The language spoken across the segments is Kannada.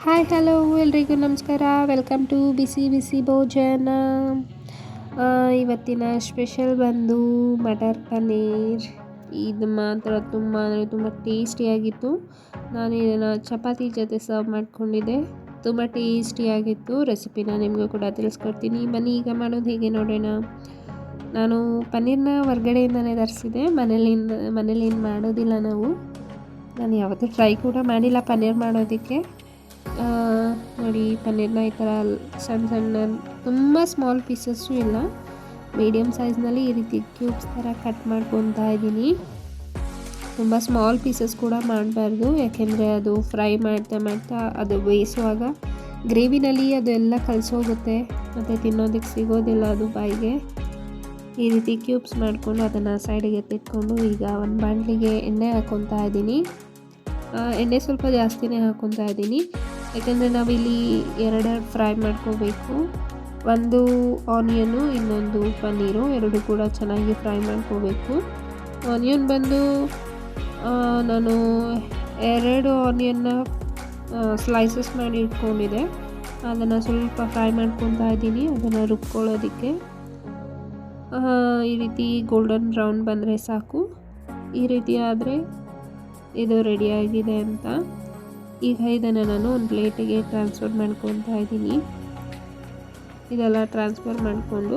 ಹಾಯ್ ಹಲೋ ಎಲ್ರಿಗೂ ನಮಸ್ಕಾರ. ವೆಲ್ಕಮ್ ಟು ಬಿಸಿ ಬಿಸಿ ಭೋಜನ. ಇವತ್ತಿನ ಸ್ಪೆಷಲ್ ಬಂದು ಮಟರ್ ಪನ್ನೀರ್. ಇದು ಮಾತ್ರ ತುಂಬ ಅಂದರೆ ತುಂಬ ಟೇಸ್ಟಿಯಾಗಿತ್ತು. ನಾನು ಇದನ್ನು ಚಪಾತಿ ಜೊತೆ ಸರ್ವ್ ಮಾಡ್ಕೊಂಡಿದ್ದೆ. ತುಂಬ ಟೇಸ್ಟಿಯಾಗಿತ್ತು. ರೆಸಿಪಿನ ನಿಮಗೂ ಕೂಡ ತಿಳಿಸ್ಕೊಡ್ತೀನಿ. ಬನ್ನಿ ಈಗ ಮಾಡೋದು ಹೇಗೆ ನೋಡೋಣ. ನಾನು ಪನ್ನೀರ್ನ ಹೊರ್ಗಡೆಯಿಂದನೇ ತರಿಸಿದೆ. ಮನೇಲಿ ಏನು ಮಾಡೋದಿಲ್ಲ ನಾವು. ನಾನು ಯಾವತ್ತೂ ಟ್ರೈ ಕೂಡ ಮಾಡಿಲ್ಲ ಪನ್ನೀರ್ ಮಾಡೋದಕ್ಕೆ. ನೋಡಿ ಪನ್ನೀರ್ನ ಈ ಥರ ಸಣ್ಣ ಸಣ್ಣ ತುಂಬ ಸ್ಮಾಲ್ ಪೀಸಸ್ಸು ಇಲ್ಲ, ಮೀಡಿಯಮ್ ಸೈಜ್ನಲ್ಲಿ ಈ ರೀತಿ ಕ್ಯೂಬ್ಸ್ ಥರ ಕಟ್ ಮಾಡ್ಕೊತಾ ಇದ್ದೀನಿ. ತುಂಬ ಸ್ಮಾಲ್ ಪೀಸಸ್ ಕೂಡ ಮಾಡಬಾರ್ದು, ಯಾಕೆಂದರೆ ಅದು ಫ್ರೈ ಮಾಡ್ತಾ ಅದು ಬೇಯಿಸುವಾಗ ಗ್ರೇವಿನಲ್ಲಿ ಅದು ಎಲ್ಲ ಕಲಸೋಗುತ್ತೆ ಮತ್ತು ತಿನ್ನೋದಕ್ಕೆ ಸಿಗೋದಿಲ್ಲ ಅದು ಬಾಯಿಗೆ. ಈ ರೀತಿ ಕ್ಯೂಬ್ಸ್ ಮಾಡಿಕೊಂಡು ಅದನ್ನು ಸೈಡಿಗೆ ಎತ್ತಿಟ್ಕೊಂಡು ಈಗ ಒಂದು ಬಾಣಲಿಗೆ ಎಣ್ಣೆ ಹಾಕ್ಕೊತಾ ಇದ್ದೀನಿ. ಎಣ್ಣೆ ಸ್ವಲ್ಪ ಜಾಸ್ತಿನೇ ಹಾಕ್ಕೊತಾ ಇದ್ದೀನಿ, ಯಾಕೆಂದರೆ ನಾವಿಲ್ಲಿ ಎರಡು ಫ್ರೈ ಮಾಡ್ಕೋಬೇಕು. ಒಂದು ಆನಿಯನ್ನು, ಇನ್ನೊಂದು ಪನ್ನೀರು, ಎರಡು ಕೂಡ ಚೆನ್ನಾಗಿ ಫ್ರೈ ಮಾಡ್ಕೋಬೇಕು. ಆನಿಯನ್ ಬಂದು ನಾನು 2 ಆನಿಯನ್ನ ಸ್ಲೈಸಸ್ ಮಾಡಿ ಇಟ್ಕೊಂಡಿದ್ದೆ. ಅದನ್ನು ಸ್ವಲ್ಪ ಫ್ರೈ ಮಾಡ್ಕೊತಾ ಇದ್ದೀನಿ, ಅದನ್ನು ರುಬ್ಕೊಳ್ಳೋದಕ್ಕೆ. ಈ ರೀತಿ ಗೋಲ್ಡನ್ ಬ್ರೌನ್ ಬಂದರೆ ಸಾಕು. ಈ ರೀತಿ ಆದರೆ ಇದು ರೆಡಿಯಾಗಿದೆ ಅಂತ. ಈಗ ಇದನ್ನು ನಾನು ಒಂದು ಪ್ಲೇಟಿಗೆ ಟ್ರಾನ್ಸ್ಫರ್ ಮಾಡ್ಕೊತಾ ಇದ್ದೀನಿ. ಇದೆಲ್ಲ ಟ್ರಾನ್ಸ್ಫರ್ ಮಾಡಿಕೊಂಡು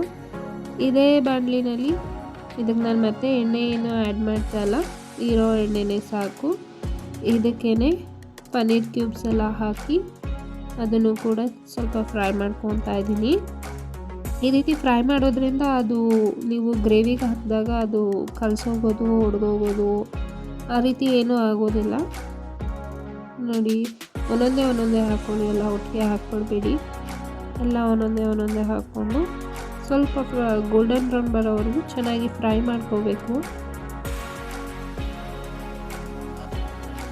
ಇದೇ ಬಾಣಲಿನಲ್ಲಿ ಇದಕ್ಕೆ ನಾನು ಮತ್ತೆ ಎಣ್ಣೆ ಏನು ಆ್ಯಡ್ ಮಾಡ್ತಾ ಇಲ್ಲ, ಇರೋ ಎಣ್ಣೆನೇ ಸಾಕು. ಇದಕ್ಕೇ ಪನ್ನೀರ್ ಕ್ಯೂಬ್ಸ್ ಎಲ್ಲ ಹಾಕಿ ಅದನ್ನು ಕೂಡ ಸ್ವಲ್ಪ ಫ್ರೈ ಮಾಡ್ಕೊತಾ ಇದ್ದೀನಿ. ಈ ರೀತಿ ಫ್ರೈ ಮಾಡೋದ್ರಿಂದ ಅದು ನೀವು ಗ್ರೇವಿಗೆ ಹಾಕಿದಾಗ ಅದು ಕಲಸೋಗೋದು, ಒಡೆದೋಗೋದು ಆ ರೀತಿ ಏನೂ ಆಗೋದಿಲ್ಲ. ನೋಡಿ ಒಂದೊಂದೇ ಹಾಕ್ಕೊಂಡು, ಎಲ್ಲ ಒಟ್ಟಿಗೆ ಹಾಕ್ಕೊಳ್ಬೇಡಿ, ಎಲ್ಲ ಒಂದೊಂದೇ ಹಾಕ್ಕೊಂಡು ಸ್ವಲ್ಪ ಗೋಲ್ಡನ್ ಬ್ರೌನ್ ಬರೋವರೆಗೂ ಚೆನ್ನಾಗಿ ಫ್ರೈ ಮಾಡ್ಕೋಬೇಕು.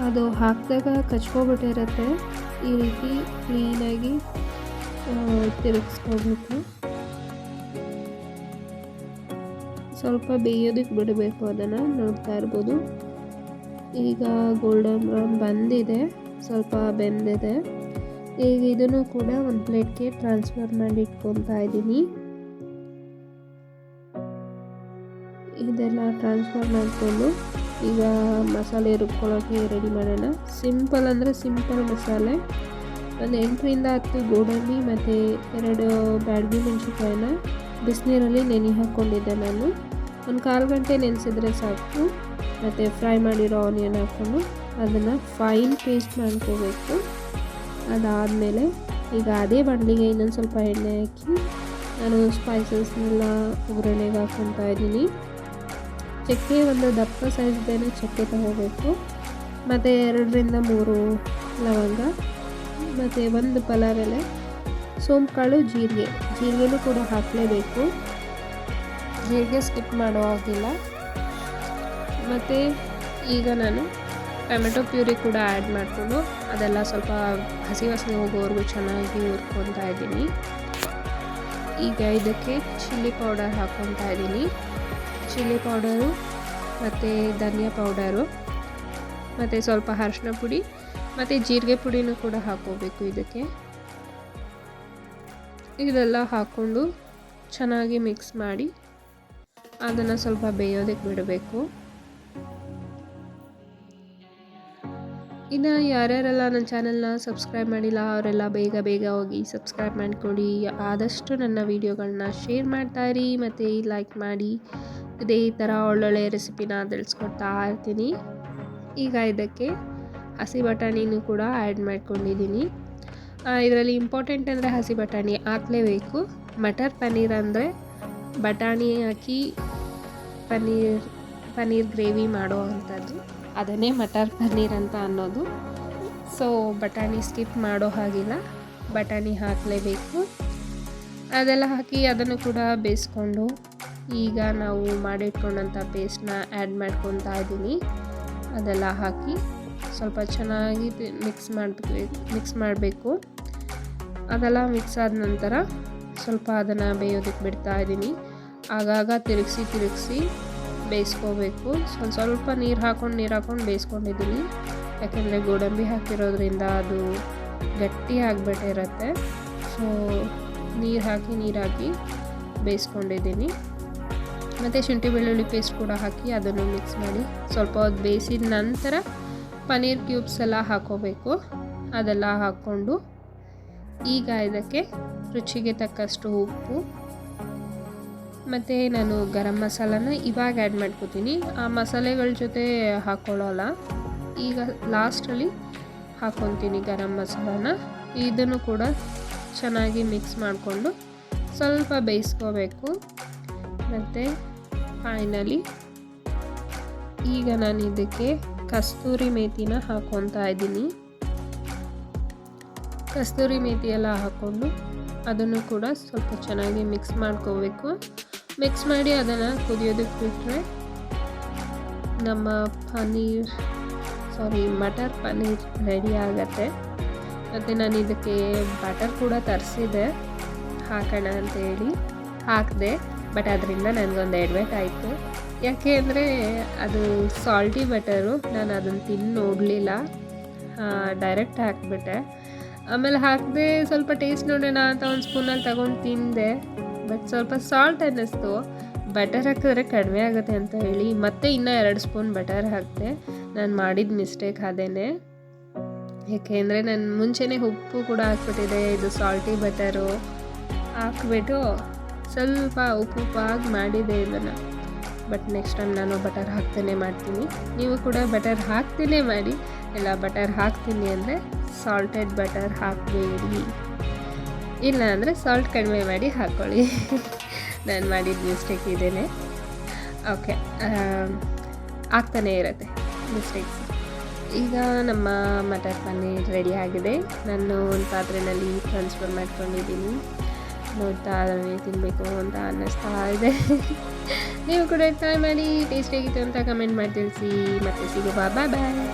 ಅದು ಹಾಕಿದಾಗ ಕಚ್ಕೊಬಿಟ್ಟಿರುತ್ತೆ. ಈ ರೀತಿ ಕ್ಲೀನಾಗಿ ತಿರುಗಿಸ್ಕೋಬೇಕು. ಸ್ವಲ್ಪ ಬೇಯೋದಕ್ಕೆ ಬಿಡಬೇಕು, ಅದನ್ನು ನೋಡ್ತಾ ಇರ್ಬೋದು. ಈಗ ಗೋಲ್ಡನ್ ಬ್ರೌನ್ ಬಂದಿದೆ, ಸ್ವಲ್ಪ ಬೆಂದಿದೆ. ಈಗ ಇದನ್ನು ಕೂಡ ಒಂದು ಪ್ಲೇಟ್ಗೆ ಟ್ರಾನ್ಸ್ಫರ್ ಮಾಡಿ ಇಟ್ಕೊತಾ ಇದ್ದೀನಿ. ಇದೆಲ್ಲ ಟ್ರಾನ್ಸ್ಫರ್ ಮಾಡಿಕೊಂಡು ಈಗ ಮಸಾಲೆ ರುಬ್ಕೊಳ್ಳೋಕ್ಕೆ ರೆಡಿ ಮಾಡೋಣ. ಸಿಂಪಲ್ ಅಂದರೆ ಸಿಂಪಲ್ ಮಸಾಲೆ. ಒಂದು 8ರಿಂದ 10 ಗೋಡಂಬಿ ಮತ್ತು 2 ಬ್ಯಾಡಗಿ ಮೆಣಸಿನ್ಕಾಯಿನ ಬಿಸಿನೀರಲ್ಲಿ ನೆನೆ ಹಾಕ್ಕೊಂಡಿದ್ದೆ ನಾನು. ಒಂದು 1/4 ಗಂಟೆ ನೆನೆಸಿದ್ರೆ ಸಾಕು. ಮತ್ತು ಫ್ರೈ ಮಾಡಿರೋ ಆನಿಯನ್ ಹಾಕ್ಕೊಂಡು ಅದನ್ನು ಫೈನ್ ಪೇಸ್ಟ್ ಮಾಡ್ಕೋಬೇಕು. ಅದಾದಮೇಲೆ ಈಗ ಅದೇ ಬಾಣಲಿಗೆ ಇನ್ನೊಂದು ಸ್ವಲ್ಪ ಎಣ್ಣೆ ಹಾಕಿ ನಾನು ಸ್ಪೈಸಸ್ನೆಲ್ಲ ಒಗ್ಗರಣೆಗೆ ಹಾಕ್ಕೊತಾ ಇದ್ದೀನಿ. ಚಕ್ಕೆ ಒಂದು ದಪ್ಪ ಸೈಜ್ದೇನೆ ಚಕ್ಕೆ ತಗೋಬೇಕು, ಮತ್ತು 2ರಿಂದ 3 ಲವಂಗ, ಮತ್ತು 1 ಪಲಾವ್ ಎಲೆ, ಸೋಂಪುಕಾಳು, ಜೀರಿಗೆನೂ ಕೂಡ ಹಾಕಲೇಬೇಕು. ಜೀರಿಗೆ ಸ್ಕಿಪ್ ಮಾಡೋ ಹಾಗಿಲ್ಲ. ಮತ್ತು ಈಗ ನಾನು ಟೊಮೆಟೊ ಪ್ಯೂರಿ ಕೂಡ ಆ್ಯಡ್ ಮಾಡಿಕೊಂಡು ಅದೆಲ್ಲ ಸ್ವಲ್ಪ ಹಸಿ ವಾಸನೆ ಹೋಗೋವರೆಗೂ ಚೆನ್ನಾಗಿ ಹುರ್ಕೊತಾ ಇದ್ದೀನಿ. ಈಗ ಇದಕ್ಕೆ ಚಿಲ್ಲಿ ಪೌಡರ್ ಹಾಕ್ಕೊತಾ ಇದ್ದೀನಿ. ಚಿಲ್ಲಿ ಪೌಡರು ಮತ್ತು ಧನಿಯಾ ಪೌಡರು ಮತ್ತು ಸ್ವಲ್ಪ ಅರಿಶಿನ ಪುಡಿ ಮತ್ತು ಜೀರಿಗೆ ಪುಡಿನೂ ಕೂಡ ಹಾಕ್ಕೋಬೇಕು ಇದಕ್ಕೆ. ಇದೆಲ್ಲ ಹಾಕ್ಕೊಂಡು ಚೆನ್ನಾಗಿ ಮಿಕ್ಸ್ ಮಾಡಿ ಅದನ್ನು ಸ್ವಲ್ಪ ಬೇಯೋದಕ್ಕೆ ಬಿಡಬೇಕು. ಇನ್ನು ಯಾರ್ಯಾರೆಲ್ಲ ನನ್ನ ಚಾನಲ್ನ ಸಬ್ಸ್ಕ್ರೈಬ್ ಮಾಡಿಲ್ಲ ಅವರೆಲ್ಲ ಬೇಗ ಹೋಗಿ ಸಬ್ಸ್ಕ್ರೈಬ್ ಮಾಡಿಕೊಡಿ. ಆದಷ್ಟು ನನ್ನ ವೀಡಿಯೋಗಳನ್ನ ಶೇರ್ ಮಾಡ್ತಾಯಿರಿ ಮತ್ತು ಲೈಕ್ ಮಾಡಿ. ಇದೇ ಥರ ಒಳ್ಳೊಳ್ಳೆ ರೆಸಿಪಿನ ತಿಳಿಸ್ಕೊಡ್ತಾ ಇರ್ತೀನಿ. ಈಗ ಇದಕ್ಕೆ ಹಸಿ ಬಟಾಣಿನೂ ಕೂಡ ಆ್ಯಡ್ ಮಾಡ್ಕೊಂಡಿದ್ದೀನಿ. ಇದರಲ್ಲಿ ಇಂಪಾರ್ಟೆಂಟ್ ಅಂದರೆ ಹಸಿ ಬಟಾಣಿ ಹಾಕಲೇಬೇಕು. ಮಟರ್ ಪನ್ನೀರ್ ಅಂದರೆ ಬಟಾಣಿ ಹಾಕಿ ಪನ್ನೀರ್ ಗ್ರೇವಿ ಮಾಡೋ ಅಂಥದ್ದು, ಅದನ್ನೇ ಮಟರ್ ಪನ್ನೀರ್ ಅಂತ ಅನ್ನೋದು. ಸೊ ಬಟಾಣಿ ಸ್ಕಿಪ್ ಮಾಡೋ ಹಾಗಿಲ್ಲ, ಬಟಾಣಿ ಹಾಕಲೇಬೇಕು. ಅದೆಲ್ಲ ಹಾಕಿ ಅದನ್ನು ಕೂಡ ಬೇಯಿಸ್ಕೊಂಡು ಈಗ ನಾವು ಮಾಡಿಟ್ಕೊಂಡಂಥ ಪೇಸ್ಟ್ನ ಆ್ಯಡ್ ಮಾಡ್ಕೊತಾ ಇದ್ದೀನಿ. ಅದೆಲ್ಲ ಹಾಕಿ ಸ್ವಲ್ಪ ಚೆನ್ನಾಗಿ ಮಿಕ್ಸ್ ಮಾಡಬೇಕು. ಅದೆಲ್ಲ ಮಿಕ್ಸ್ ಆದ ನಂತರ ಸ್ವಲ್ಪ ಅದನ್ನು ಬೇಯೋದಕ್ಕೆ ಬಿಡ್ತಾ ಇದ್ದೀನಿ. ಆಗಾಗ ತಿರುಗಿಸಿ ಬೇಯಿಸ್ಕೋಬೇಕು. ಸ್ವಲ್ಪ ನೀರು ಹಾಕ್ಕೊಂಡು ಬೇಯಿಸ್ಕೊಂಡಿದ್ದೀನಿ, ಯಾಕೆಂದರೆ ಗೋಡಂಬಿ ಹಾಕಿರೋದ್ರಿಂದ ಅದು ಗಟ್ಟಿ ಆಗಿಬಿಟ್ಟಿರುತ್ತೆ. ಸೊ ನೀರು ಹಾಕಿ ಬೇಯಿಸ್ಕೊಂಡಿದ್ದೀನಿ. ಮತ್ತು ಶುಂಠಿ ಬೆಳ್ಳುಳ್ಳಿ ಪೇಸ್ಟ್ ಕೂಡ ಹಾಕಿ ಅದನ್ನು ಮಿಕ್ಸ್ ಮಾಡಿ ಸ್ವಲ್ಪ ಹೊತ್ತು ಬೇಯಿಸಿದ ನಂತರ ಪನ್ನೀರ್ ಕ್ಯೂಬ್ಸ್ ಎಲ್ಲ ಹಾಕ್ಕೋಬೇಕು. ಅದೆಲ್ಲ ಹಾಕ್ಕೊಂಡು ಈಗ ಇದಕ್ಕೆ ರುಚಿಗೆ ತಕ್ಕಷ್ಟು ಉಪ್ಪು ಮತ್ತು ನಾನು ಗರಂ ಮಸಾಲಾನ ಇವಾಗ ಆ್ಯಡ್ ಮಾಡ್ಕೋತೀನಿ. ಆ ಮಸಾಲೆಗಳ ಜೊತೆ ಹಾಕ್ಕೊಳ್ಳೋಲ್ಲ, ಈಗ ಲಾಸ್ಟಲ್ಲಿ ಹಾಕ್ಕೊತೀನಿ ಗರಂ ಮಸಾಲಾನ. ಇದನ್ನು ಕೂಡ ಚೆನ್ನಾಗಿ ಮಿಕ್ಸ್ ಮಾಡಿಕೊಂಡು ಸ್ವಲ್ಪ ಬೇಯಿಸ್ಕೋಬೇಕು. ಮತ್ತು ಫೈನಲಿ ಈಗ ನಾನು ಇದಕ್ಕೆ ಕಸ್ತೂರಿ ಮೇಥಿನ ಹಾಕ್ಕೊತಾ ಇದ್ದೀನಿ. ಕಸ್ತೂರಿ ಮೇಥಿ ಎಲ್ಲ ಹಾಕ್ಕೊಂಡು ಅದನ್ನು ಕೂಡ ಸ್ವಲ್ಪ ಚೆನ್ನಾಗಿ ಮಿಕ್ಸ್ ಮಾಡ್ಕೋಬೇಕು. ಮಿಕ್ಸ್ ಮಾಡಿ ಅದನ್ನು ಕುದಿಯೋದಕ್ಕೆ ಬಿಟ್ಟರೆ ನಮ್ಮ ಮಟರ್ ಪನ್ನೀರ್ ರೆಡಿ ಆಗುತ್ತೆ. ಮತ್ತು ನಾನು ಇದಕ್ಕೆ ಬಟರ್ ಕೂಡ ತರಿಸಿದೆ ಹಾಕೋಣ ಅಂತೇಳಿ ಹಾಕಿದೆ. ಬಟ್ ಅದರಿಂದ ನನಗೊಂದು ಎಡವಟ್ಟಾಯಿತು. ಯಾಕೆ ಅಂದರೆ ಅದು ಸಾಲ್ಟಿ ಬಟರು, ನಾನು ಅದನ್ನು ತಿಂದು ನೋಡಲಿಲ್ಲ, ಡೈರೆಕ್ಟ್ ಹಾಕಿಬಿಟ್ಟೆ. ಆಮೇಲೆ ಹಾಕಿದೆ, ಸ್ವಲ್ಪ ಟೇಸ್ಟ್ ನೋಡೋಣ ಅಂತ ಒಂದು ಸ್ಪೂನಲ್ಲಿ ತಗೊಂಡು ತಿಂದೆ. ಬಟ್ ಸ್ವಲ್ಪ ಸಾಲ್ಟ್ ಅನ್ನಿಸ್ತು. ಬಟರ್ ಹಾಕಿದ್ರೆ ಕಡಿಮೆ ಆಗುತ್ತೆ ಅಂತ ಹೇಳಿ ಮತ್ತೆ ಇನ್ನೂ 2 ಸ್ಪೂನ್ ಬಟರ್ ಹಾಕಿದೆ. ನಾನು ಮಾಡಿದ ಮಿಸ್ಟೇಕ್ ಅದೇನೆ. ಏಕೆಂದರೆ ನಾನು ಮುಂಚೆನೇ ಉಪ್ಪು ಕೂಡ ಹಾಕ್ಬಿಟ್ಟಿದೆ. ಇದು ಸಾಲ್ಟಿ ಬಟರು ಹಾಕ್ಬಿಟ್ಟು ಸ್ವಲ್ಪ ಉಪ್ಪಾಗಿ ಮಾಡಿದೆ ಇದನ್ನು. ಬಟ್ ನೆಕ್ಸ್ಟ್ ಟೈಮ್ ನಾನು ಬಟರ್ ಹಾಕ್ತೇನೆ ಮಾಡ್ತೀನಿ. ನೀವು ಕೂಡ ಬಟರ್ ಹಾಕ್ತೇನೆ ಮಾಡಿ. ಇಲ್ಲ ಬಟರ್ ಹಾಕ್ತೀನಿ ಅಂದರೆ ಸಾಲ್ಟೆಡ್ ಬಟರ್ ಹಾಕಬೇಡಿ, ಇಲ್ಲ ಅಂದರೆ ಸಾಲ್ಟ್ ಕಡಿಮೆ ಮಾಡಿ ಹಾಕ್ಕೊಳ್ಳಿ. ನಾನು ಮಾಡಿದ ಮಿಸ್ಟೇಕ್ ಇದೇನೆ. ಓಕೆ, ಆಗ್ತಾನೇ ಇರುತ್ತೆ ಮಿಸ್ಟೇಕ್ಸ್. ಈಗ ನಮ್ಮ ಮಟರ್ ಪನ್ನೀರ್ ರೆಡಿ ಆಗಿದೆ. ನಾನು ಒಂದು ಪಾತ್ರೆಯಲ್ಲಿ ಟ್ರಾನ್ಸ್ಫರ್ ಮಾಡ್ಕೊಂಡಿದ್ದೀನಿ. ನೋಡ್ತಾ ತಿನ್ನಬೇಕು ಅಂತ ಅನ್ನಿಸ್ತಾ ಇದೆ. ನೀವು ಕೂಡ ಟ್ರೈ ಮಾಡಿ, ಟೇಸ್ಟಿಯಾಗಿತ್ತು ಅಂತ ಕಮೆಂಟ್ ಮಾಡಿ ತಿಳಿಸಿ. ಮತ್ತೆ ಸಿಗುವ, ಬಾಯ್ ಬಾಯ್.